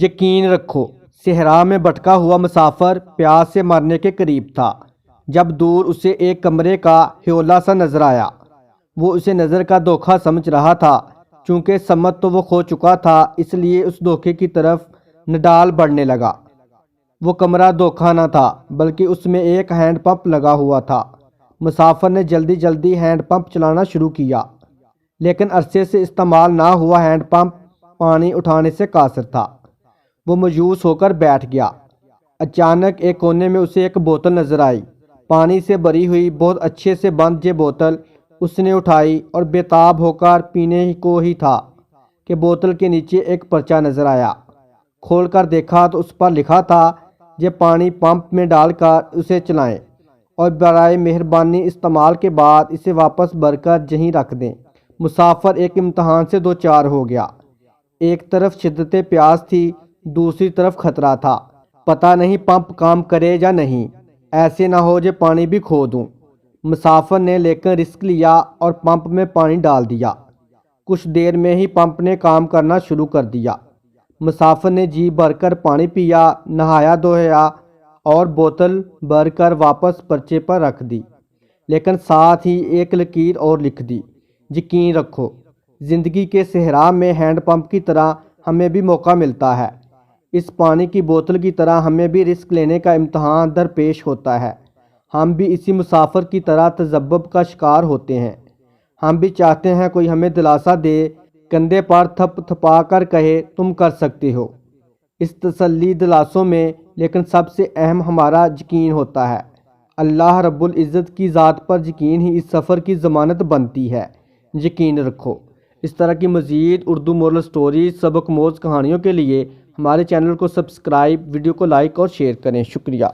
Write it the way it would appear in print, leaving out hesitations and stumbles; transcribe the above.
یقین رکھو، صحرا میں بھٹکا ہوا مسافر پیاس سے مرنے کے قریب تھا جب دور اسے ایک کمرے کا ہیولا سا نظر آیا۔ وہ اسے نظر کا دھوکہ سمجھ رہا تھا، چونکہ سمت تو وہ کھو چکا تھا، اس لیے اس دھوکے کی طرف نڈال بڑھنے لگا۔ وہ کمرہ دھوکہ نہ تھا، بلکہ اس میں ایک ہینڈ پمپ لگا ہوا تھا۔ مسافر نے جلدی جلدی ہینڈ پمپ چلانا شروع کیا، لیکن عرصے سے استعمال نہ ہوا ہینڈ پمپ پانی اٹھانے سے قاصر تھا۔ وہ مایوس ہو کر بیٹھ گیا۔ اچانک ایک کونے میں اسے ایک بوتل نظر آئی، پانی سے بھری ہوئی، بہت اچھے سے بند یہ بوتل اس نے اٹھائی اور بےتاب ہو کر پینے کو ہی تھا کہ بوتل کے نیچے ایک پرچہ نظر آیا۔ کھول کر دیکھا تو اس پر لکھا تھا، یہ پانی پمپ میں ڈال کر اسے چلائیں اور برائے مہربانی استعمال کے بعد اسے واپس بھر کر یہیں رکھ دیں۔ مسافر ایک امتحان سے دوچار ہو گیا۔ ایک طرف شدت پیاس تھی، دوسری طرف خطرہ تھا، پتہ نہیں پمپ کام کرے یا نہیں، ایسے نہ ہو جو پانی بھی کھو دوں۔ مسافر نے لیکن رسک لیا اور پمپ میں پانی ڈال دیا۔ کچھ دیر میں ہی پمپ نے کام کرنا شروع کر دیا۔ مسافر نے جی بھر کر پانی پیا، نہایا دھویا اور بوتل بھر کر واپس پرچے پر رکھ دی، لیکن ساتھ ہی ایک لکیر اور لکھ دی، یقین رکھو، زندگی کے صحرا میں ہینڈ پمپ کی طرح ہمیں بھی موقع ملتا ہے۔ اس پانی کی بوتل کی طرح ہمیں بھی رسک لینے کا امتحان درپیش ہوتا ہے۔ ہم بھی اسی مسافر کی طرح تذبذب کا شکار ہوتے ہیں۔ ہم بھی چاہتے ہیں کوئی ہمیں دلاسا دے، کندھے پر تھپ تھپا کر کہے تم کر سکتے ہو۔ اس تسلی دلاسوں میں لیکن سب سے اہم ہمارا یقین ہوتا ہے۔ اللہ رب العزت کی ذات پر یقین ہی اس سفر کی ضمانت بنتی ہے۔ یقین رکھو۔ اس طرح کی مزید اردو مورل سٹوریز، سبق موز کہانیوں کے لیے ہمارے چینل کو سبسکرائب، ویڈیو کو لائک اور شیئر کریں۔ شکریہ۔